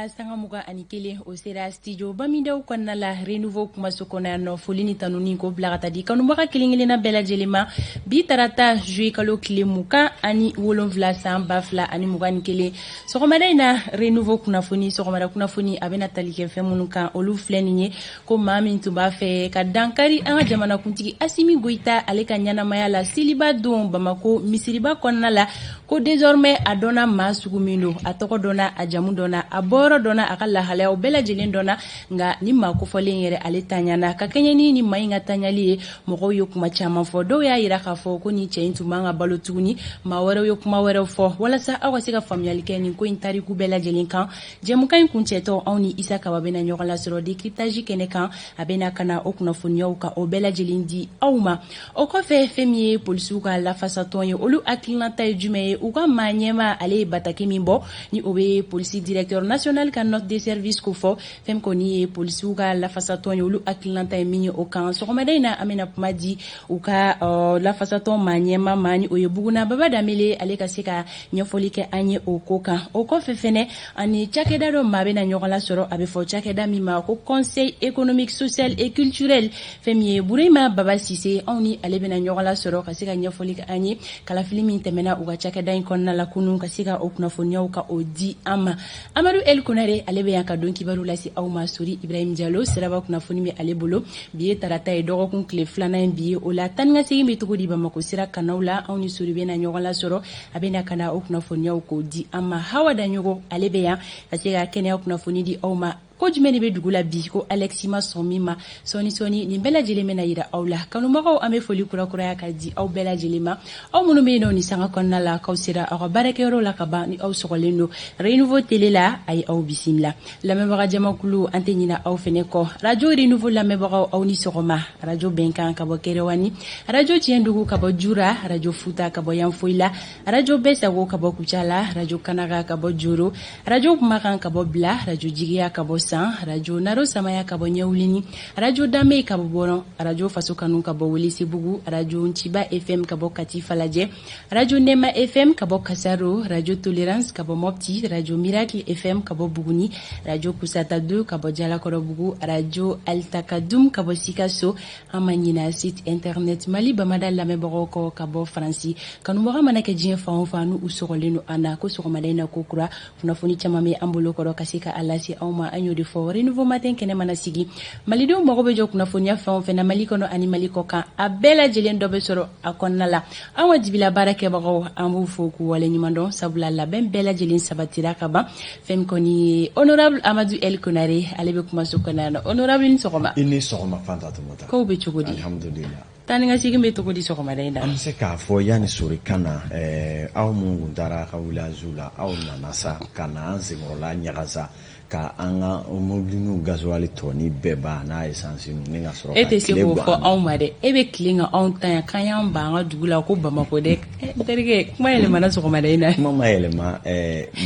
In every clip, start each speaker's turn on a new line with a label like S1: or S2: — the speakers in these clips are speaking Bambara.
S1: la sangamuga ani kelen o sera studio Bamidaw kɔnɔna la renouveau kumaso kɔnɔ yan nɔ foli ni tanuni ko bila ka taa di kanubaga kelen-kelenna bɛɛ lajɛlen ma bi tarata juillet kalo tile 27 san 2021 sɔgɔmada in na renouveau kunnafoni sɔgɔmada kunnafoni a bɛna tali kɛ fɛn minnu kan olu filɛ nin ye ko maa min tun b'a fɛ ka dankari an ka jamanakuntigi Asimi Goita ale ka ɲanamaya la seliba don Bamako misiriba kɔnɔna la ko désormais a dɔnna maa sugu min don a tɔgɔ dɔnna a jamu dɔnna a bɔyɔrɔ dɔnna a ka lahalayaw bɛɛ lajɛlen dɔnna nka ni maa kofɔlen yɛrɛ ale taɲana ka kɛɲɛ ni maa in ka taɲali ye mɔgɔw ye kuma caman fɔ dɔw y'a yira k'a fɔ ko ni cɛ in tun man ka balo tuguni maa wɛrɛw ye kuma wɛrɛw fɔ walasa aw ka se ka faamuyali kɛ nin ko in tariku bɛɛ lajɛlen kan jɛmukan in kuncɛtɔ anw ni Isa Kaba bɛna ɲɔgɔn lasɔrɔ décryptage kɛnɛ kan a bɛna kana o kunnafoniyaw ka o bɛɛ lajɛlen di aw ma o kɔfɛ fɛn min ye polisiw ka lafasatɔn ye olu hakilinata ye jumɛn ye u ka maa ɲɛma ale ye bataki min bɔ ni o bɛ polisi directeur national ka note de service ko fɔ fɛn kɔni ye polisiw ka lafasatɔn ye olu hakilinata ye min ye o kan sɔgɔmada in na an bɛna kuma di u ka lafasatɔn maa ɲɛma ma ni o ye Buguna Baba Danbele ale ka se ka ɲɛfɔli kɛ an ye o ko kan o kɔfɛ fɛnɛ ani cakɛda dɔ maa bɛna ɲɔgɔn lasɔrɔ a bɛ fɔ cakɛda min ma ko conseil économique social et culturel fɛn min ye Burema Baba Sise anw ni ale bɛna ɲɔgɔn lasɔrɔ ka se ka ɲɛfɔli kɛ an ye kalafili min tɛmɛna u ka cakɛda in kɔnɔna la kunun ka se ka o kunnafoniyaw ka o di an ma Amadu El Konare ale bɛ yan ka don kibaru lase aw ma Sori Ibrahim Diallo siraba kunnafoni bɛ ale bolo bi ye tarata ye dɔgɔkun tile 2nan in bi ye o la tani ka segin bɛ cogo di Bamako sira kanaw la anw ni Sori bɛna ɲɔgɔn lasɔrɔ a bɛna kana o kunnafoniyaw k'o di an ma Hawa Daɲogo ale bɛ yan ka se ka kɛnɛya kunnafoni di aw ma ko jumɛn de bɛ dugu la bi ko Alexis ma sɔn min ma sɔni nin bɛɛ lajɛlen bɛna yira aw la kanubagaw an bɛ foli kurakuraya ka di aw bɛɛ lajɛlen ma aw minnu bɛ yen nɔ ni sanga kɔnɔna la k'aw sera aw ka baarakɛyɔrɔ la ka ban ni aw sɔgɔlen don Renouveau télé la a ye aw bisimila lamɛnbaga jamakulu an tɛ ɲina aw fɛnɛ kɔ radio Renouveau lamɛnbagaw aw ni sɔgɔma radio Bɛnkan ka bɔ Kɛrɛwani radio Tiɲɛdugu ka bɔ Jura radio Futa ka bɔ Yanfoyila radio Bɛsago ka bɔ Kucala radio Kanaga ka bɔ Joro radio Kumakan ka bɔ Bila radio Jigiya ka bɔ radio Naro Samaya ka bɔ Ɲɛwulini radio Dame ka bɔ Bɔrɔn radio Faso Kanu ka bɔ Welesebugu radio Ntiba FM ka bɔ Kati Falajɛ radio Nema FM ka bɔ Kasaro radio Tolérance ka bɔ Mopti radio Miracle FM ka bɔ Buguni radio Kusata 2 ka bɔ Jalakɔrɔbugu radio Altakadum ka bɔ Sikaso an ma ɲina site internet Mali Bamada lamɛnbagaw kɔ ka bɔ Faransi kanubaga mana kɛ diɲɛ fan o fan n'u sɔgɔlen don an na ko sɔgɔmada in na ko kura kunnafoni caman bɛ an bolo kɔrɔ ka se ka a lase aw ma an y'o de fɔ Renouveau matin kɛnɛ mana sigi malidenw mago bɛ jɔ kunnafoniya fɛn o fɛn na Mali kɔnɔ ani Mali kɔ kan a bɛɛ lajɛlen dɔ bɛ sɔrɔ a kɔnɔna la an ka dibila baarakɛbagaw an b'u fo k'u wale ɲuman dɔn sabula labɛn bɛɛ lajɛlen sabatira ka ban fɛn kɔni ye honorable Amadu El Konare ale bɛ kumaso kɔnɔ na honorable ni sɔgɔma
S2: i ni sɔgɔma Fantatumata
S1: kow bɛ cogo di
S2: alhamdulillah
S1: tani ka segin bɛ cogo di sɔgɔmada in na
S2: an bɛ se k'a fɔ yanni Sori ka na aw mun kun taara ka village la aw nana sa ka na an senkɔrɔla ɲagasa ka an ka mobili n'u gasoil tɔni bɛɛ ban n'a essence ni ka sɔrɔ
S1: e tɛ se k'o fɔ anw ma dɛ e bɛ tilen ka anw ta yan k'an y'an ban an ka dugu la ko Bamako dɛ terikɛ kuma yɛlɛmana sɔgɔmada in na
S2: kuma ma yɛlɛma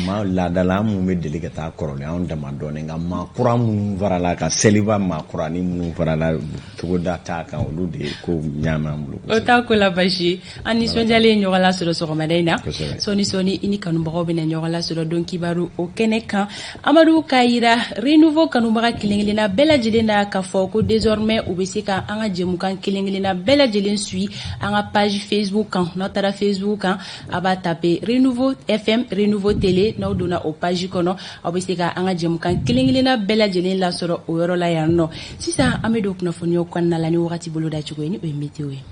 S2: ma laadala an minnu bɛ deli ka taa kɔrɔlen anw dama dɔɔnin nka maa kura minnu farala ka seliba maa kura ni minnu farala togoda t'a kan olu de ko ɲaama an bolo
S1: o t'a ko la basi an nisɔndiyalen ye ɲɔgɔn lasɔrɔ sɔgɔmada in na sɔni i ni kanubagaw bɛna ɲɔgɔn lasɔrɔ don kibaru o kɛnɛ kan Amadu k'a yira Renouveau kanubaga kelen-kelenna bɛɛ lajɛlen na k'a fɔ ko désormais u bɛ se ka an ka jɛmukan kelen-kelenna bɛɛ lajɛlen suit an ka page Facebook kan n'aw taara Facebook kan a b'a taper Renouveau FM Renouveau télé n'aw donna o page kɔnɔ aw bɛ se ka an ka jɛmukan kelen-kelenna bɛɛ lajɛlen lasɔrɔ o yɔrɔ la yan nɔ sisan an bɛ don kunnafoniyaw kɔnɔna la ni wagati bolo da cogo ye ni o ye météo ye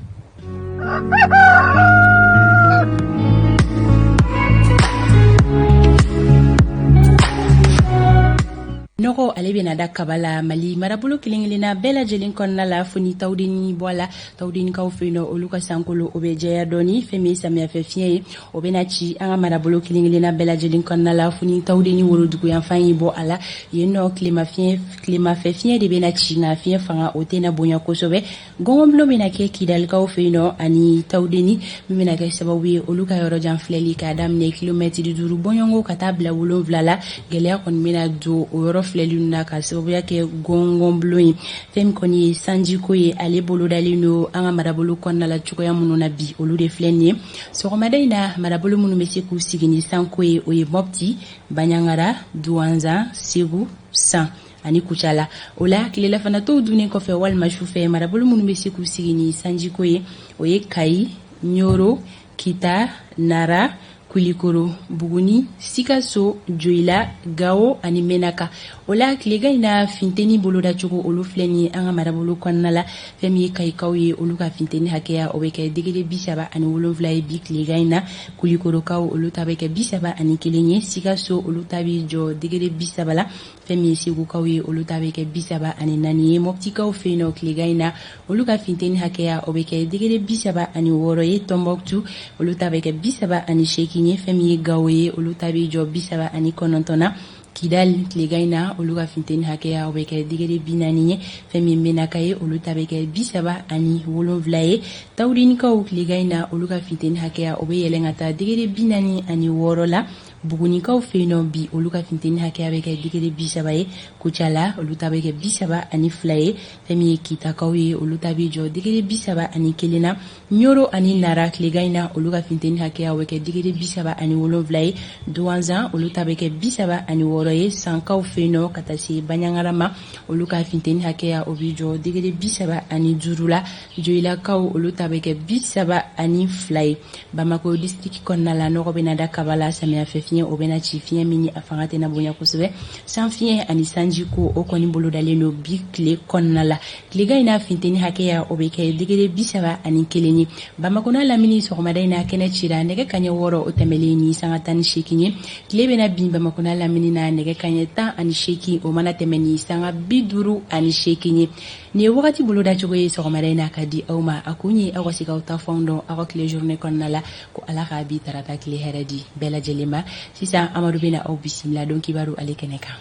S1: nɔgɔ ale bɛna da kaba la Mali marabolo kelen-kelenna bɛɛ lajɛlen kɔnɔna la foni tawdeni bɔ la tawdenikaw fɛ yen nɔ olu ka sankolo o bɛ jɛya dɔɔni fɛn min ye samiyɛfɛ fiɲɛ ye o bɛna ci an ka marabolo kelen-kelenna bɛɛ lajɛlen kɔnɔna la foni tawdeni worodugu yanfan yi bɔ a la yen nɔ tilemafɛ fiɲɛ de bɛna ci nka fiɲɛ fanga o tɛna bonya kosɛbɛ gɔngɔnbilo bɛna kɛ Kidalikaw fɛ yen nɔ ani tawdeni min bɛna kɛ sababu ye olu ka yɔrɔ jan filɛli k'a daminɛ kilomɛtiri 5 bɔɲɔngo ka taa bila 7 la gɛlɛya kɔni bɛna don o yɔrɔ filɛlina ka sababuya kɛ gɔngɔn bulon ye fɛn min kɔni ye sanjiko ye ale bolo dalen don an ka marabolo kɔnɔna la cogoya minnu na bi olu de filɛ nin ye sɔgɔmada in na marabolo minnu bɛ se k'u sigi ni sanko ye o ye Mopti, Baɲangara, Duwanza, Segu, San ani Kucala. O la tilefanatɔw dunnen kɔfɛ walima sufɛ marabolo minnu bɛ se k'u sigi ni sanjiko ye o ye Kayi, Nyoro, Kita, Nara, Kulikoro, Buguni, Sikaso, Joila, Gao ani Menaka. O la tilega in na finteni boloda cogo olu filɛ nin ye an ka marabolo kɔnɔna la fɛn min ye Kayikaw ye olu ka finteni hakɛya o bɛ kɛ degere 37 ye bi tilega in na Kulikorokaw olu ta bɛ kɛ 31 ye Sikaso olu ta bɛ jɔ degere 30 la fɛn min ye Segukaw ye olu ta bɛ kɛ 34 ye Moptikaw fɛ yen nɔ tilega in na olu ka finteni hakɛya o bɛ kɛ degere 36 ye Tombouctou olu ta bɛ kɛ 38 ye fɛn min ye Gao ye olu ta bɛ jɔ 39 na Kidal tilega in na olu ka finteni hakɛya o bɛ kɛ degere 40 ye fɛn min Menaka ye olu ta bɛ kɛ 37 ye Tawurinikaw tilega in na olu ka finteni hakɛya o bɛ yɛlɛn ka taa degere 46 la Bugunikaw fɛ yen nɔ bi olu ka finteni hakɛya bɛ kɛ degere 30 ye Kucala olu ta bɛ kɛ 32 ye fɛn min ye Kitakaw ye olu ta bɛ jɔ degere 31 na Nyoro ani Nara tilega in na olu ka finteni hakɛya o bɛ kɛ degere 37 ye Duwanza olu ta bɛ kɛ 36 ye Sankaw fɛ yen nɔ ka taa se Baɲangara ma olu ka finteni hakɛya o bɛ jɔ degere 35 la Joilakaw olu ta bɛ kɛ 32 ye Bamako district kɔnɔna la nɔgɔ bɛ na da kaba la samiya fɛ fiɲɛ o bɛna ci fiɲɛ min a fanga tɛna bonya kosɛbɛ san fiɲɛ ani sanjiko o kɔni bolo dalen don bi tile kɔnɔna la tilega in na finteni hakɛya o bɛ kɛ degere 31 ye Bamako n'a lamini sɔgɔmada in na kɛnɛ cira nɛgɛ kanɲɛ 6 o tɛmɛlen ni sanga 18 ye tile bɛna bin Bamako n'a lamini na nɛgɛ kanɲɛ 18 o mana tɛmɛ ni sanga 58 ye ni ye wagati bolo da cogo ye sɔgɔmada in na ka di aw ma a kun ye aw ka se k'aw ta fɛnw dɔn aw ka tile journée kɔnɔna la ko Ala k'a bi tarata tile hɛrɛ di bɛɛ lajɛlen ma sisan Amadu bɛna aw bisimila don kibaru ale kɛnɛ kan.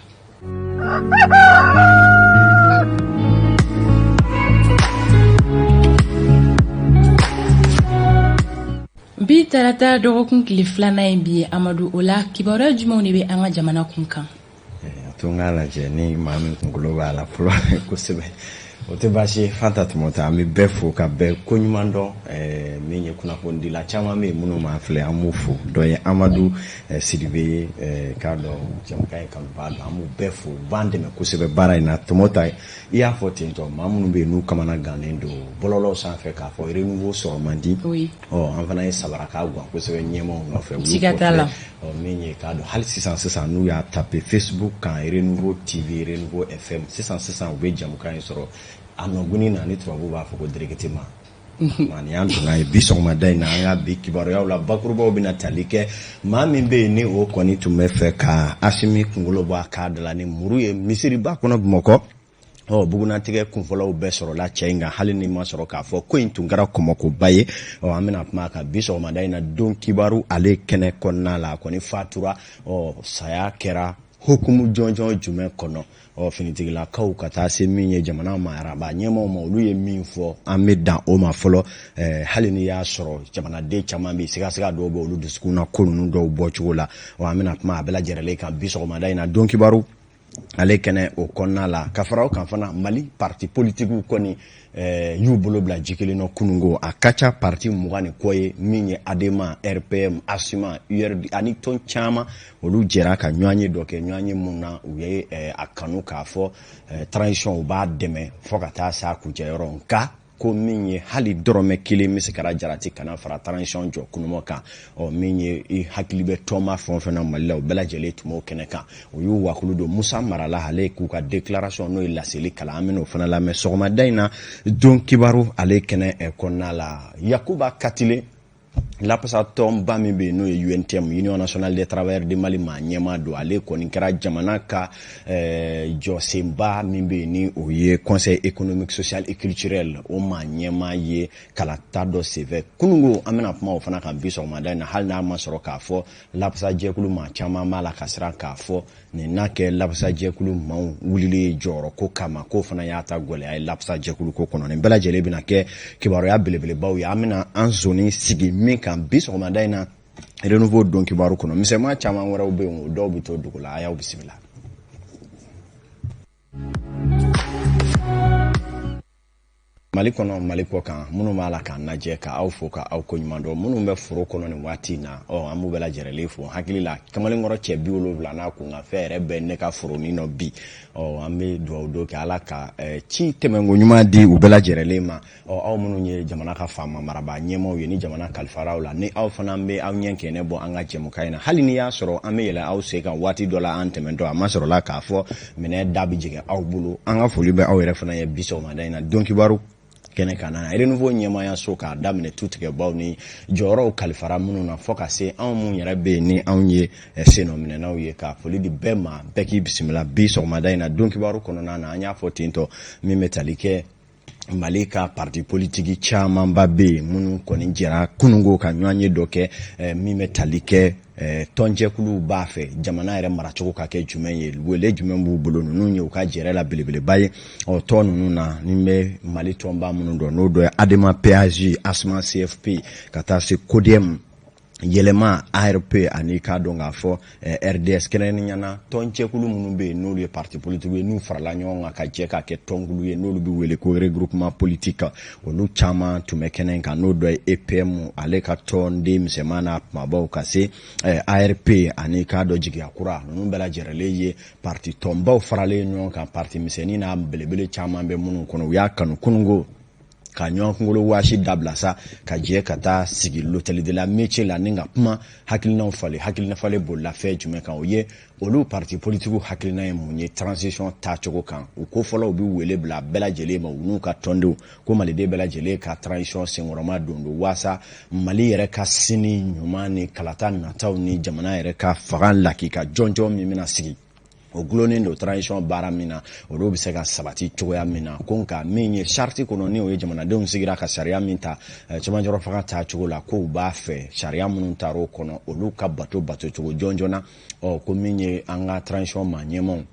S1: Bi tarata dɔgɔkun tile filanan in bi Amadu o la kibaruya jumɛnw de bɛ an ka jamana kun kan?
S2: To n k'a lajɛ ni maa min kunkolo b'a la fɔlɔ kosɛbɛ o tɛ baasi ye Fanta Tumota an bɛ bɛɛ fo ka bɛɛ ko ɲuman dɔn min ye kunnafonidila caman bɛ yen minnu m'an filɛ an b'u fo dɔ ye Amadu Sidibe ye k'a dɔn jɛmukan in kanuba don an b'u bɛɛ fo u b'an dɛmɛ kosɛbɛ baara in na Tumota i y'a fɔ ten tɔ maa minnu bɛ yen n'u kamana gannen don bɔlɔlɔw sanfɛ k'a fɔ renouveau sɔrɔ man di an fana ye sabara k'a gan kosɛbɛ ɲɛmaw nɔfɛ
S1: siga t'a la
S2: min ye k'a dɔn hali sisan n'u y'a taper Facebook kan Renouveau TV Renouveau FM sisan u bɛ jɛmukan in sɔrɔ a nɔguni na ni tubabu b'a fɔ ko directement mani an donna ye bi sɔgɔmada in na an ka bi kibaruyaw la bakurubaw bɛna tali kɛ maa min bɛ yen ni o kɔni tun bɛ fɛ ka Asimi kunkolo bɔ a k'a da la ni muru ye misiriba kɔnɔ Bamakɔ bugunatigɛ kunfɔlɔw bɛɛ sɔrɔla cɛ in kan hali ni ma sɔrɔ k'a fɔ ko in tun kɛra kɔmɔkoba ye an bɛna kuma kan bi sɔgɔmada in na don kibaru ale kɛnɛ kɔnɔna la a kɔni fatura saya kɛra hukumu jɔnjɔn jumɛn kɔnɔ finitigilakaw ka taa se min ye jamana maraba ɲɛmaw ma olu ye min fɔ an bɛ dan o ma fɔlɔ hali ni y'a sɔrɔ jamanaden caman bɛ siga dɔw bɛ olu dusukun na ko ninnu dɔw bɔ cogo la an bɛna kuma a bɛɛ lajɛlen kan bi sɔgɔmada in na don kibaru ale kɛnɛ o kɔnɔna la ka fara o kan fana Mali parti politiques kɔni y'u bolo bila ji kelen na kunungo a ka ca parti 20 ni kɔ ye min ye ADEMA, RPM, ASUMA, URD ani tɔn caman olu jɛra ka ɲɔgɔnye dɔ kɛ ɲɔgɔnye mun na u ye a kanu k'a fɔ transition u b'a dɛmɛ fɔ ka taa s'a kuncɛyɔrɔ nka ko min ye hali dɔrɔmɛ kelen bɛ se ka jarati kana fara transition jɔ kunumɔ kan min ye i hakili bɛ tɔma fɛn o fɛn na Mali la u bɛɛ lajɛlen tun b'o kɛnɛ kan u y'u wakulu don Musa Marala ale k'u ka déclaration n'o ye laseli kalan an bɛn'o fana lamɛn sɔgɔmada in na don kibaru ale kɛnɛ kɔnɔna la Yakuba Katile lapasatɔnba min bɛ yen n'o ye UNTM Union Nationale des Travailleurs de Mali maa ɲɛmaa don ale kɔni kɛra jamana ka jɔsenba min bɛ yen ni o ye Conseil économique social et culturel o maa ɲɛmaa ye kalata dɔ senfɛ kunungo an bɛna kuma o fana kan bi sɔgɔmada in na hali n'a ma sɔrɔ k'a fɔ lapasajɛkulu maa caman b'a la ka siran k'a fɔ nin n'a kɛ lapasajɛkulu maaw wulilen jɔyɔrɔ ko kama k'o fana y'a ta gɛlɛya ye lapasajɛkulu ko kɔnɔ nin bɛɛ lajɛlen bɛna kɛ kibaruya belebelebaw ye an bɛna an zoni sigi min kan bi sɔgɔmada in na Renouveau don kibaru kɔnɔ misɛnman caman wɛrɛw bɛ yen o dɔw bɛ to dugu la a y'aw bisimila. Mali kɔnɔ Mali kɔ kan minnu b'a la k'an lajɛ ka aw fo ka aw ko ɲuman dɔn minnu bɛ foro kɔnɔ nin waati na an b'u bɛɛ lajɛlen fo hakili la kamalenkɔrɔ cɛ 70 n'a kun ka fɛn yɛrɛ bɛ ne ka foro min nɔ bi an bɛ dugawu dɔ kɛ Ala ka ci tɛmɛnko ɲuman di u bɛɛ lajɛlen ma aw minnu ye jamana ka faama marabaa ɲɛmaaw ye ni jamana kalifaraw la ni aw fana bɛ aw ɲɛ kɛnɛ bɔ an ka jɛmukan in na hali ni y'a sɔrɔ an bɛ yɛlɛ aw sen kan waati dɔ la an tɛmɛntɔ a ma sɔrɔla k'a fɔ minɛ da bɛ jigin aw bolo an ka foli bɛ aw yɛrɛ fana ye bi sɔgɔmada in na Don Kibaru kɛnɛ kan na renouveau ɲɛmaaya so k'a daminɛ tutigɛbaw ni jɔyɔrɔw kalifara minnu na fɔ ka se anw mun yɛrɛ bɛ yen ni anw ye senɔ minɛnaw ye ka foli di bɛɛ ma bɛɛ k'i bisimila bi sɔgɔmada in na Don Kibaru kɔnɔna na an y'a fɔ tentɔ min bɛ tali kɛ Mali ka parti politique camanba bɛ yen minnu kɔni jɛra kunungo ka ɲɔgɔn ye dɔ kɛ min bɛ tali kɛ tɔnjɛkulu b'a fɛ jamana yɛrɛ maracogo ka kɛ jumɛn ye wele jumɛn b'u bolo ninnu ye u ka jɛrɛ la belebeleba ye tɔn ninnu na ni bɛ Mali tɔnba minnu dɔn n'o dɔ ye Adema PAJ Asma CFP ka taa se CODEM yɛlɛma ARP ani k'a dɔn k'a fɔ RDS kɛrɛnkɛrɛnnenya tɔncɛkulu minnu bɛ yen n'olu ye parti politique ye n'u farala ɲɔgɔn kan ka jɛ ka kɛ tɔnkulu ye n'olu bɛ wele ko regroupement politique olu caman tun bɛ kɛnɛ kan n'o dɔ ye EPM ale ka tɔnden misɛnman n'a kumabaw ka se ARP ani k'a dɔn jigiya kura ninnu bɛɛ lajɛlen ye parti tɔnbaw faralen ɲɔgɔn kan parti misɛnnin n'a belebele caman bɛ minnu kɔnɔ u y'a kanu kunungo ka ɲɔgɔn kunkolo waasi dabila sa ka jɛ ka taa sigi l'hôtel de la métier la ni ka kuma hakilinaw falen hakilina falen bolila fɛn jumɛn kan o ye olu parti politique hakilina ye mun ye transition taacogo kan u ko fɔlɔ u bɛ wele bila bɛɛ lajɛlen ma u n'u ka tɔndenw ko maliden bɛɛ lajɛlen ka transition senkɔrɔma don waasa Mali yɛrɛ ka sini ɲuman ni kalata nataw ni jamana yɛrɛ ka fanga lakika jɔnjɔn min bɛna sigi o gulonnen don transition baara min na olu bɛ se ka sabati cogoya min na ko nka min ye charte kɔnɔ ni o ye jamanadenw sigira ka sariya min ta cɛmancɛ fanga taa cogo la ko u b'a fɛ sariya minnu taar'o kɔnɔ olu ka bato cogo jɔnjɔn na ko min ye an ka transition maa ɲɛmaw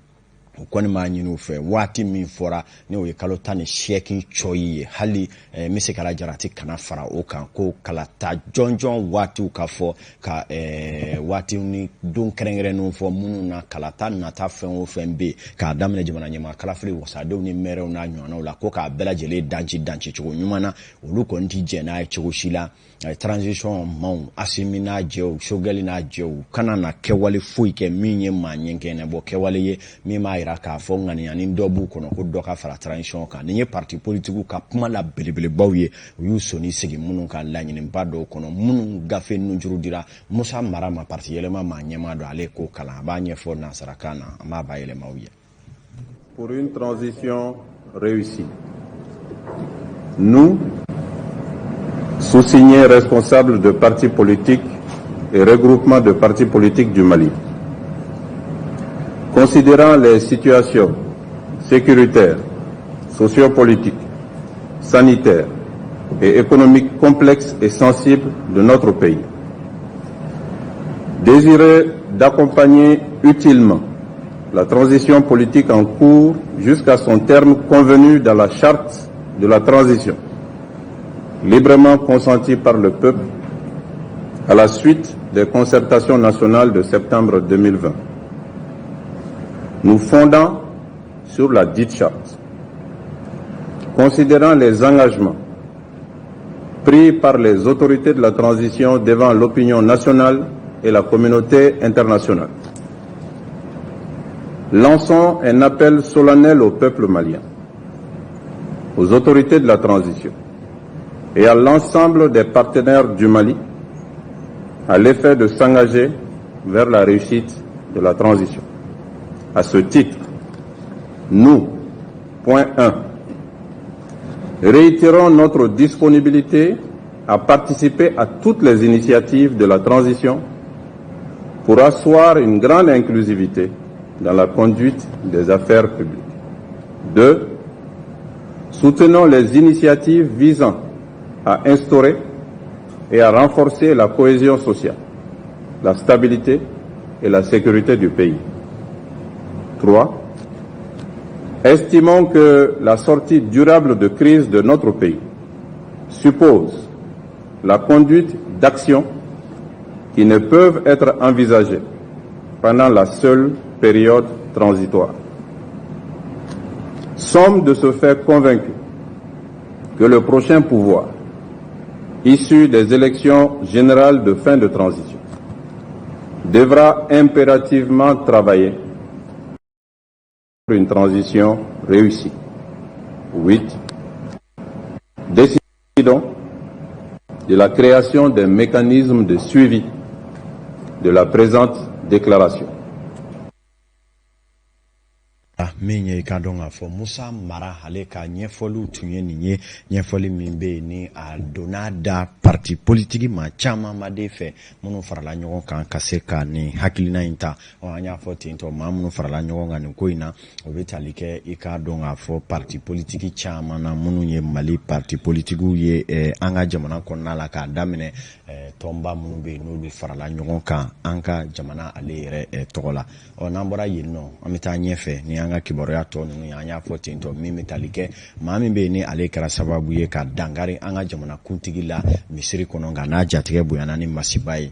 S2: u kɔni b'a ɲini u fɛ waati min fɔra ni o ye kalo 18 cɔyi ye hali Mr Kala Jarati kana fara o kan ko kalata jɔnjɔn waatiw ka fɔ ka waati ni don kɛrɛnkɛrɛnnenw fɔ minnu na kalata nata fɛn o fɛn bɛ k'a daminɛ jamana ɲɛmaa kalafili wasadenw ni mɛrɛw n'a ɲɔgɔnnaw la ko k'a bɛɛ lajɛlen danci cogo ɲuman na olu kɔni tɛ jɛn n'a ye cogo si la transition maaw Asimi n'a jɛw Sogɛli n'a jɛw kana na kɛwale foyi kɛ min ye maa ɲɛnkɛnɛ bɔ kɛwale ye min b'a yira k'a fɔ ŋaniya dɔ b'u kɔnɔ ko dɔ ka fara transition kan nin ye parti politique ka kuma la belebelebaw ye u y'u sɔnni sigi minnu ka laɲiniba dɔw kɔnɔ minnu gafe nujuru dira Musa Mara ma parti yɛlɛma maa ɲɛmaa dɔ ale ko kalan a b'a ɲɛfɔ nansarakan na an b'a bayɛlɛmaw ye.
S3: Pour une transition réussie, nous, sous-signés responsables de partis politiques et regroupements de partis politiques du Mali, considérant les situations sécuritaires, sociopolitiques, sanitaires et économiques complexes et sensibles de notre pays, désireux d'accompagner utilement la transition politique en cours jusqu'à son terme convenu dans la charte de la transition, librement consentie par le peuple à la suite des concertations nationales de septembre 2020. Nous fondant sur la dite charte, considérant les engagements pris par les autorités de la transition devant l'opinion nationale et la communauté internationale, lançons un appel solennel au peuple malien, aux autorités de la transition et à l'ensemble des partenaires du Mali à l'effet de s'engager vers la réussite de la transition. À ce titre, nous, point 1, réitérons notre disponibilité à participer à toutes les initiatives de la transition pour asseoir une grande inclusivité dans la conduite des affaires publiques. 2. Soutenons les initiatives visant à instaurer et à renforcer la cohésion sociale, la stabilité et la sécurité du pays. 3. Estimons que la sortie durable de crise de notre pays suppose la conduite d'actions qui ne peuvent être envisagées pendant la seule période transitoire. sommes de ce fait convaincus que le prochain pouvoir, issu des élections générales de fin de transition, devra impérativement travailler pour une transition réussie. 8. Décidons de la création d'un mécanisme de suivi de la présente déclaration.
S2: Minye kadonga fo Musa Mara haleka nyefolu tunye ninye nyefoli mimbe ni a donada parti politiki ma chama madefe munu farala nyogon kan kaseka ni hakilina inta o anya fo tinto ma munu farala nyogon ngani koina obetalike ikadonga fo parti politiki chama na munu ye Mali parti politiku ye anga jamana konna la ka damine tomba munu be no be farala nyogon kan anka jamana ale re togola o nambora yinno amita nyefe ni anga kiboria to nu anya fotinto mimi talike mami be ni ale kara sababu ye ka dangari anga jamana kuntigi la misiri kononga na jatige buyana ni masibai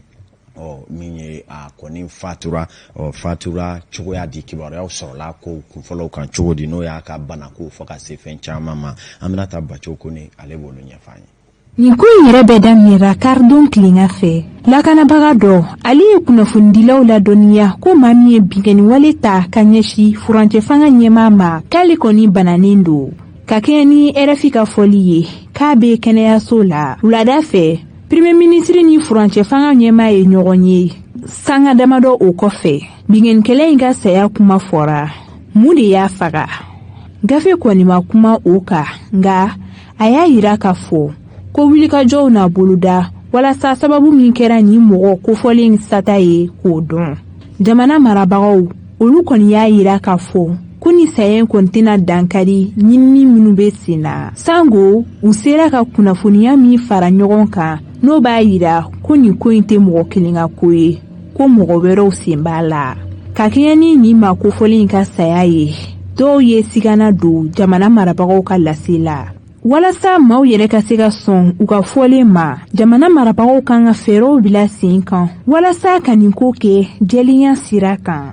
S2: o minye a koni fatura o fatura chugo ya di kiboria o sorola ko kunfolo kan chugo di no ya ka bana ko foka se fencha mama aminata bachoko ni ale bolu nyafanye
S4: ni ko yɛrɛ bɛ daminɛra kardon kilenga fɛ lakanabaga dɔ ale ye kunnafonidilaw ladɔnniya ko maa min ye binkɛni wale ta ka ɲɛsi furancɛ fanga ɲɛmaa ma k'ale kɔni bananen don ka kɛɲɛ ni RFI ka fɔli ye k'a bɛ kɛnɛyaso la wulada fɛ premier ministre ni furancɛ fanga ɲɛmaa ye ɲɔgɔn ye sanga damadɔ o kɔfɛ binkɛnikɛla in ka saya kuma fɔra mun de y'a faga gafe kɔni ma kuma o kan nka a y'a yira k'a fɔ ko wulikajɔw n'a boloda walasa sababu min kɛra ni mɔgɔ kofɔlen sata ye k'o dɔn jamana marabagaw olu kɔni y'a yira k'a fɔ ko ni sayɛn kɔni tɛna dankari ɲinini minnu bɛ sen na sango u sera ka kunnafoniya min fara ɲɔgɔn kan n'o b'a yira ko nin ko in tɛ mɔgɔ kelen ka ko ye ko mɔgɔ wɛrɛw sen b'a la ka kɛɲɛ ni nin ma kofɔlen ka saya ye dɔw ye sigana don jamana marabagaw ka lase la walasa maaw yɛrɛ ka se ka sɔn u ka fɔlen ma jamana marabagaw kan ka fɛɛrɛw bila sen kan walasa ka nin ko kɛ jɛlenya sira kan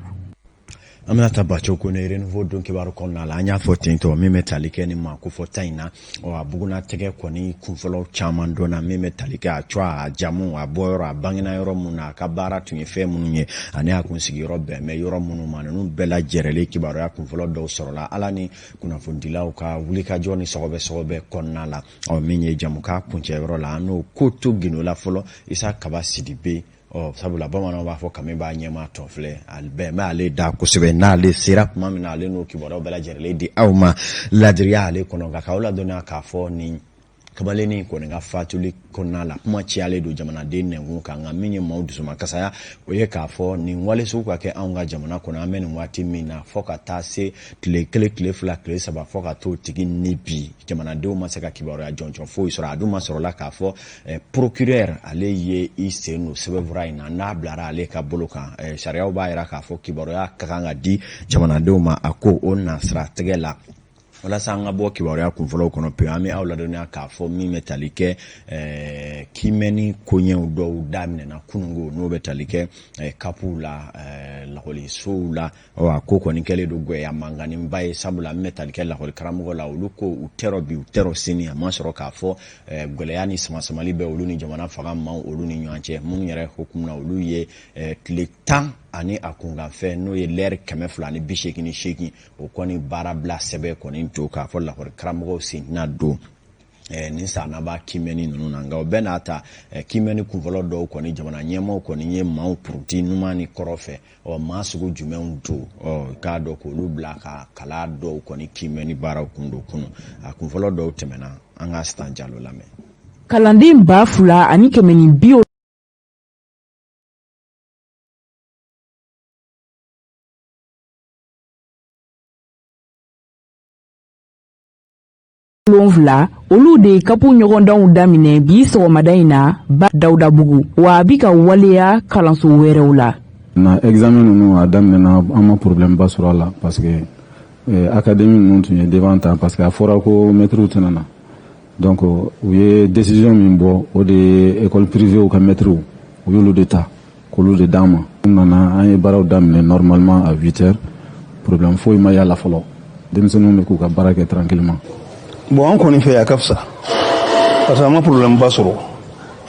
S2: Aminata bachoko ne renouveau don kibaru konna la anya fo tinto meme talike ni ma ko fo taina o abuguna tege koni kunfolo chaman dona meme talike a twa jamu a boyro a bangina yoro muna ka bara tunye fe munye ane akunsigi yoro be me yoro munu manunu bela jerele kibaru ya kunfolo do sorola alani kuna fundila ka wulika joni sogobe konna la o minye jamu ka kunche yoro la no koto ginola folo isa kaba sidibe o sabula bamana ba fo kame ba nyema tofle albe ma ale da kusebe na ale sirap ma na ale no kiboro bela jerele di awma ladriya ale kono ga kawla dona ka fo ni kabaleni koni nga fatuli konna la kuma chiale do jamana de nengu ka nga minye maudu suma kasaya oye ka fo ni wale su kwa ke anga jamana kona amen wati mina foka tase kle fla kle saba foka to tigi nibi jamana de o masaka kibaro ya jonjon fo isora aduma sorola ka fo procureur ale ye isenu sebevra ina na blara ale ka boloka sharia ba ira ka fo kibaro ya kakanga di jamana de o ma ako onna strategela wala sanga bo kibaru ya kunfolo kono pe ami awla donia ka fo mi metalike kimeni konye udo udamne na kunungo no betalike kapula la holi soula o akoko ni kele do gwe ya mangani mbaye sabula metalike la holi karamugo la uluko utero sini amasoro ka fo goleyani sama libe uluni jamana faga ma uluni nyanche mun yere hukumna uluye kletan ani akunga fe no ye ler keme fulani bisheki ni sheki o koni barabla sebe koni ntoka fo la hor kramgo sinna do ni sana ba kimeni nunu nanga obenata kimeni kunvolo do koni jamana nyemo koni nye mau protein numani korofe o masugo jume unto o ka do ko lubla ka kala do koni kimeni bara kundo kunu akunvolo do temena anga stanjalo lame
S4: kalanden ba fula ani kemeni bio Lonvla olu de kapu ɲɔgɔndanw daminɛ bi sɔgɔmada in na ba Dawudabugu wa bi ka waleya kalanso wɛrɛw la
S5: na examen ninnu a daminɛna an ma problème ba sɔrɔ a la parce que académie ninnu tun ye devant ta parce que a fɔra ko maîtres tɛna na donc u ye décision min bɔ o de ye école privée ka maîtres u y'olu de ta k'olu de d'an ma nana an ye baaraw daminɛ normalement à 8h problème foyi ma y'a la fɔlɔ denmisɛnninw bɛ k'u ka baara kɛ tranquillement.
S6: Bon an kɔni fɛ yan ka fisa parce que an ma problème ba sɔrɔ.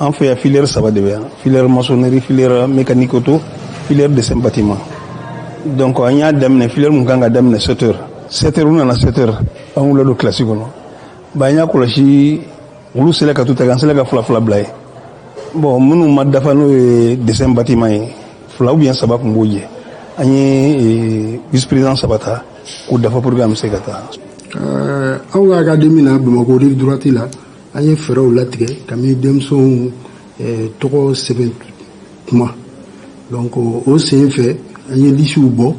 S6: An fɛ yan filière 3 de bɛ yan, filière maçonnerie, filière mécanique auto, filière dessin bâtiment. Donc an y'a daminɛ filière mun kan ka daminɛ 7h. 7h u nana 7h an wula don classe kɔnɔ. Ba an y'a kɔlɔsi olu sera ka to ta an sera ka fila bila ye. Bon minnu ma dafa n'o ye dessin bâtiment ye, fila ou bien saba kun b'o jɛ. An ye vice-président saba ta k'u dafa pour que an bɛ se ka taa.
S7: Anw ka académie na Bamakɔ rive droite la an ye fɛɛrɛw latigɛ kabini denmisɛnw tɔgɔ sɛbɛn kuma. Donc o sen fɛ an ye lisiw bɔ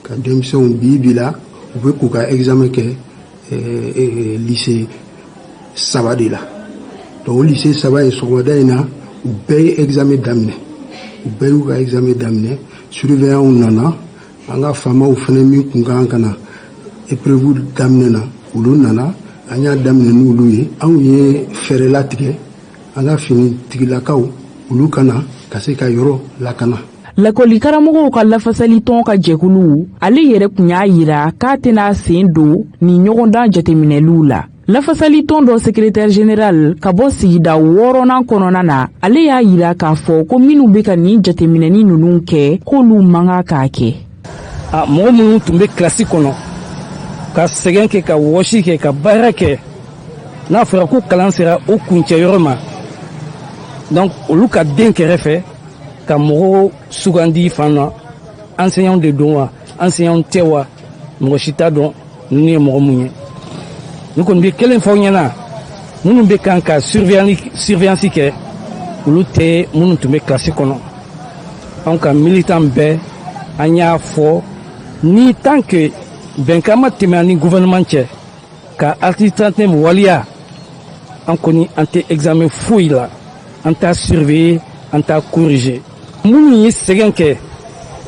S7: ka denmisɛnw bi la u bɛ k'u ka examen kɛ lycée saba de la. Donc o lycée saba ye sɔgɔmada in na u bɛɛ ye examen daminɛ. U bɛɛ y'u ka examen daminɛ. Surveillant nana an ka faamaw fana min kun kan ka na épreuve daminɛ na olu nana an y'a daminɛ n'olu ye. Anw ye fɛɛrɛ latigɛ an ka finitigilakaw olu kana ka se ka yɔrɔ lakana.
S4: Lakɔli karamɔgɔw ka lafasali tɔn ka jɛkulu ale yɛrɛ kun y'a yira k'a tɛna sen don ni ɲɔgɔndan jateminɛliw la. Lafasali tɔn dɔ secrétaire général ka bɔ sigida 6nan kɔnɔna na ale y'a yira k'a fɔ ko minnu bɛ ka nin jateminɛni ninnu kɛ k'olu man kan k'a kɛ.
S8: Mɔgɔ minnu tun bɛ kilasi kɔnɔ ka sɛgɛn kɛ ka wɔsi kɛ ka baara kɛ n'a fɔra ko kalan sera o kuncɛyɔrɔ ma donc olu ka den kɛrɛfɛ ka mɔgɔw sugandi fan na enseignant de don wa enseignant tɛ wa mɔgɔ si t'a dɔn ninnu ye mɔgɔ mun ye. Nous kɔni bɛ kelen fɔ ɲɛna minnu bɛ kan ka surveillance kɛ olu tɛ minnu tun bɛ kilasi kɔnɔ. Anw ka militant bɛɛ an y'a fɔ ni tant que bɛnkan ma tɛmɛ ani gouvernement cɛ ka article 39 waliya an kɔni an tɛ examen foyi la an t'a surveiller an t'a corriger. Minnu ye sɛgɛn kɛ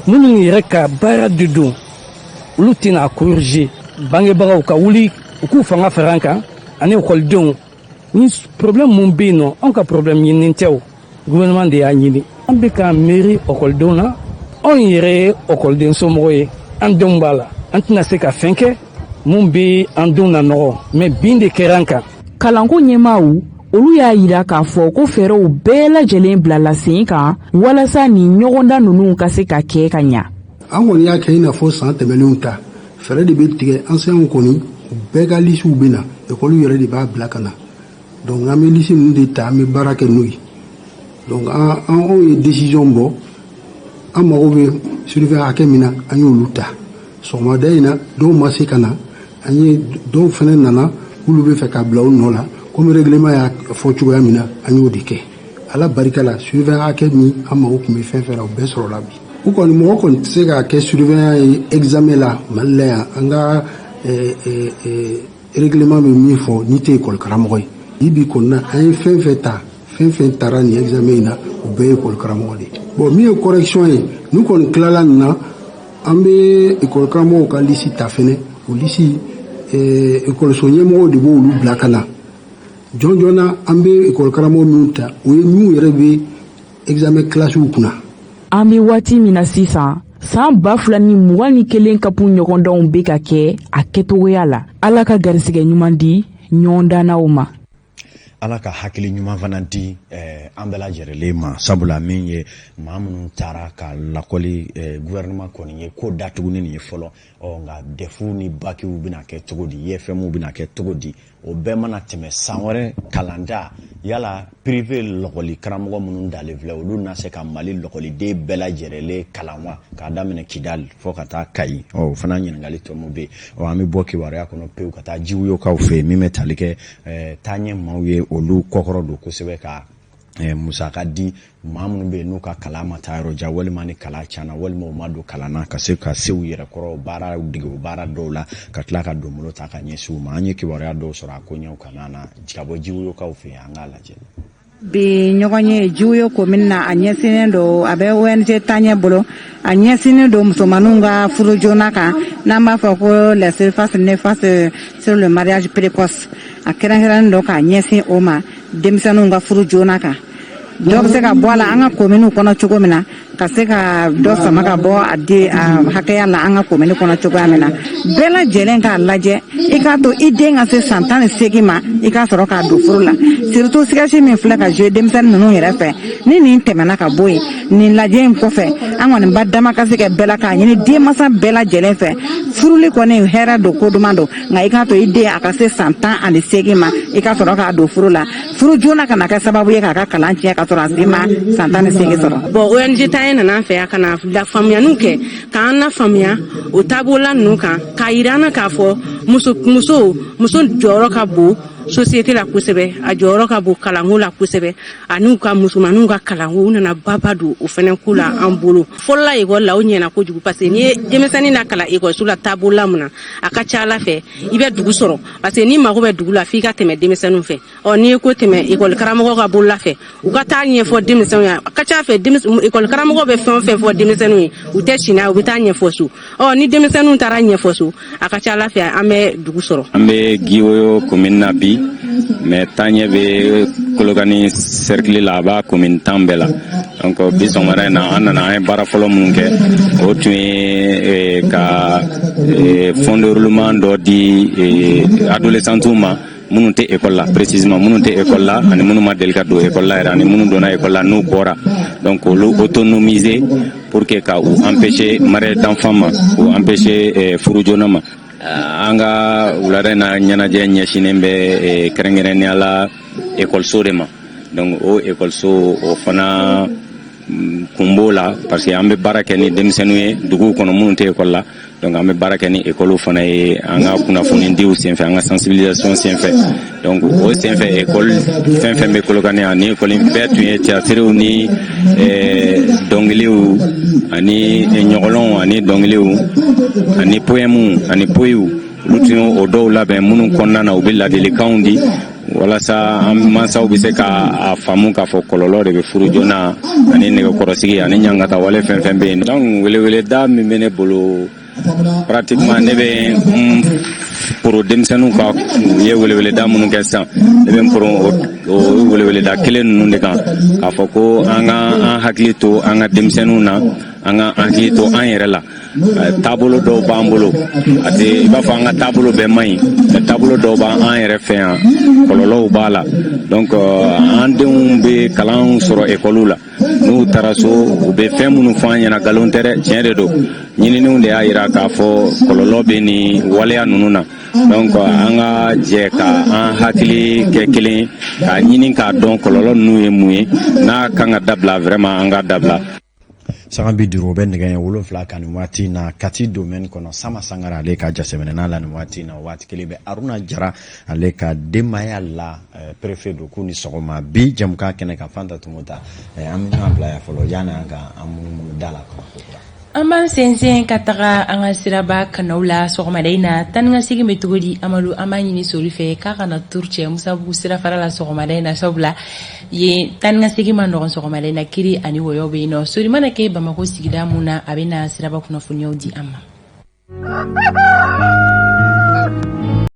S8: minnu yɛrɛ ka baara de don olu tɛna corriger. Bangebagaw ka wuli u k'u fanga fara an kan ani ekɔlidenw ni problème mun bɛ yen nɔ anw ka problème ɲininen tɛ o gouvernement de y'a ɲini. An bɛ ka miiri ekɔlidenw na anw yɛrɛ ye ekɔliden somɔgɔw ye an denw b'a la an tɛna se ka fɛn kɛ mun bɛ an denw na nɔgɔ mais bin de kɛra an kan.
S4: Kalanko ɲɛmaaw olu y'a yira k'a fɔ ko fɛɛrɛw bɛɛ lajɛlen bilala sen kan walasa ni ɲɔgɔndan ninnu ka se ka kɛ ka ɲa.
S7: An kɔni y'a kɛ i n'a fɔ san tɛmɛnenw ta fɛɛrɛ de bɛ tigɛ enseignants kɔni u bɛɛ ka lisiw bɛ na ekɔliw yɛrɛ de b'a bila ka na. Donc an bɛ lisi ninnu de ta an bɛ baara kɛ n'o ye. Donc anw ye décision bɔ an mago bɛ surveillant hakɛ min na an y'olu ta. Sɔgɔmada in na dɔw ma se ka na an ye dɔw fana nana olu bɛ fɛ ka bila u nɔ la comme règlement y'a fɔ cogoya min na an y'o de kɛ. Ala barika la surveillant hakɛ min an mago tun bɛ fɛn fɛn la o bɛɛ sɔrɔla bi. U kɔni mɔgɔ kɔni tɛ se ka kɛ surveillant ye examen la Mali la yan an ka règlement bɛ min fɔ n'i tɛ école karamɔgɔ ye. Bi kɔni na an ye fɛn fɛn ta fɛn fɛn taara nin examen in na o bɛɛ ye école karamɔgɔ de ye. Bon min ye correction ye n'u kɔni tilala nin na an bɛ école karamɔgɔw ka liste ta fɛnɛ o liste école so ɲɛmɔgɔw de b'olu bila ka na. Jɔn joona an bɛ école karamɔgɔ minnu ta o ye minnu yɛrɛ bɛ examen classiw kunna.
S4: An bɛ waati min na sisan san 2021 kapu ɲɔgɔndanw bɛ ka kɛ a kɛtogoya la. Ala ka garisɛgɛ ɲuman di ɲɔgɔndannaw ma.
S2: Ala ka hakili ɲuman fana di an bɛɛ lajɛlen ma sabula min ye maa minnu taara ka lakɔli gouvernement kɔni ye ko datuguni nin ye fɔlɔ nka defu ni bakiw bɛna kɛ cogo di IFM bɛna kɛ cogo di o bɛɛ mana tɛmɛ san wɛrɛ kalanda yala privé lɔgɔli karamɔgɔ minnu dalen filɛ olu na se ka Mali lɔgɔliden bɛɛ lajɛlen kalan wa k'a daminɛ Kidali fɔ ka taa Kayi o fana ɲininkali tɔmɔ bɛ yen an bɛ bɔ kibaruya kɔnɔ pewu ka taa jiwoyokaw fɛ min bɛ tali kɛ taaɲɛ maaw ye olu kɔkɔrɔ don kosɛbɛ ka musaka di maa minnu bɛ yen n'u ka kalan ma taa yɔrɔ jan walima ni kalan tiɲɛna walima u ma don kalan na ka se ka se u yɛrɛ kɔrɔ baara dege o baara dɔw la ka tila ka don bolo ta ka ɲɛsin u ma an ye kibaruya dɔw sɔrɔ a ko ɲɛw kan na ka bɔ jiwoyokaw fɛ yen an k'a lajɛ.
S9: Bi ɲɔgɔn ye jiwoyo commune na a ɲɛsinnen don a bɛ ONG taaɲɛ bolo a ɲɛsinnen don musomaninw ka furu joona kan n'an b'a fɔ ko les surfaces néfastes sur le mariage précoce a kɛrɛnkɛrɛnnen don k'a ɲɛsin o ma denmisɛnninw ka furu joona kan dɔ bɛ se ka bɔ a la an ka komini kɔnɔ cogo min na ka se ka dɔ sama ka bɔ a hakɛya la an ka komini kɔnɔ cogoya min na bɛɛ lajɛlen k'a lajɛ i k'a to i den ka se san 18 ma i k'a sɔrɔ k'a don furu la surtout sigasi min filɛ ka jouer denmisɛnnin ninnu yɛrɛ fɛ ni nin tɛmɛna ka bɔ yen nin lajɛ in kɔfɛ an kɔni ba dama ka se ka bɛɛ la k'a ɲini denmansa bɛɛ lajɛlen fɛ furuli kɔni hɛrɛ don ko duman don nka i k'a to i den a ka se san 18 ma i k'a sɔrɔ k'a don furu la furu joona kana kɛ sababu ye k'a ka kalan tiɲɛ ka sɔrɔ a se ma san 18 sɔrɔ.
S10: Bon ONG ta ye nana fɛ yan ka na lafaamuyaliw kɛ k'an lafaamuya o taabolola ninnu kan k'a yira an na k'a fɔ muso jɔyɔrɔ ka bon société la kosɛbɛ a jɔyɔrɔ ka bon kalanko la kosɛbɛ ani ka musomaninw ka kalanko u nana baba don o fɛnɛ ko la an bolo fɔlɔla école la o ɲɛna kojugu parce que ni ye denmisɛnnin na kalan école la taabolola mun na a ka ca Ala fɛ i bɛ dugu sɔrɔ parce que ni mago bɛ dugu la f'i ka tɛmɛ denmisɛnninw fɛ n'i ye ko tɛmɛ école karamɔgɔ ka bolola fɛ u ka taa ɲɛfɔ denmisɛnninw ye a ka ca fɛ école karamɔgɔ bɛ fɛn o fɛn fɔ denmisɛnninw ye u tɛ sina u bɛ taa ɲɛfɔ so ni denmisɛnninw taara ɲɛfɔ so a ka ca Ala fɛ an bɛ dugu sɔrɔ.
S11: An bɛ Giwoyo commune na bi mais taɲɛ bɛ Kolokani cercle la a b'a commune 10 bɛɛ la donc bi sɔgɔmada in na an nana an ye baara fɔlɔ minnu kɛ o tun ye ka fond de roulement dɔ di adolescents ma minnu tɛ école la précisément minnu tɛ école la ani minnu ma deli ka don école la yɛrɛ ani minnu donna école la n'u bɔra donc olu autonomiser pour que ka u empêcher mariage d'enfant ma ou empêcher furu joona ma. An ka wulada in na ɲɛnajɛ ɲɛsinnen bɛ kɛrɛnkɛrɛnnenya la ekɔliso de ma donc o ekɔliso o fana kun b'o la parce que an bɛ baara kɛ ni denmisɛnninw ye duguw kɔnɔ minnu tɛ ekɔli la donc an bɛ baara kɛ ni ekɔliw fana ye an ka kunnafonidiw senfɛ an ka sensibilisation senfɛ donc o senfɛ ekɔli fɛn fɛn bɛ Kolokani yan ni ekɔli bɛɛ tun ye théâtrew ni dɔnkiliw ani ɲɔgɔlɔnw ani dɔnkiliw ani poèmes ani poyiw olu tun ye o dɔw labɛn minnu kɔnɔna na u bɛ ladilikanw di walasa an mansaw bɛ se k'a faamu k'a fɔ kɔlɔlɔ de bɛ furu joona ani nɛgɛkɔrɔsigi ani ɲangata wale fɛn fɛn bɛ yen donc weleweleda min bɛ ne bolo pratiquement ne bɛ poro denmisɛnninw ka u ye weleweleda minnu kɛ sisan ne bɛ poro o weleweleda kelen ninnu de kan k'a fɔ ko an ka an hakili to an ka denmisɛnninw na an ka hakili to an yɛrɛ la taabolo dɔw b'an bolo a tɛ i b'a fɔ an ka taabolo bɛɛ man ɲi mais taabolo dɔw b'an yɛrɛ fɛ yan kɔlɔlɔw b'a la donc an denw bɛ kalan sɔrɔ ekɔliw la n'u taara so u bɛ fɛn minnu fɔ an ɲɛna nkalon tɛ dɛ tiɲɛ de don ɲininiw de y'a jira k'a fɔ kɔlɔlɔ bɛ nin waleya ninnu na donc an ka jɛ ka an hakili kɛ kelen k'a ɲini k'a dɔn kɔlɔlɔ ninnu ye mun ye n'a kan ka dabila vraiment an ka dabila.
S2: Sanga bi duro bɛ nɛgɛ 7 kan nin waati na Kati domaine kɔnɔ Sama Sangara ale ka jateminɛna la nin waati na waati kelen bɛ Aruna Jara ale ka denbaya la préfet do ko ni sɔgɔma bi jamukan kɛnɛ kan Fanta Tumota an bɛ ɲɔgɔn bila ya fɔlɔ yani an ka an munumunu da la kɔnɔ.
S1: An b'an sɛnsɛn ka taga an ka siraba kanaw la sɔgɔmada in na tan ka segin bɛ cogo di Amadu an b'a ɲini Sori fɛ k'a kana turu cɛ Musabugu sirafara la sɔgɔmada in na sabula ye tan ka segin ma nɔgɔn sɔgɔmada in na Kiri ani Wɔyɔ bɛ yen nɔ Sori mana kɛ Bamako sigida mun na a bɛ na siraba kunnafoniyaw di an ma.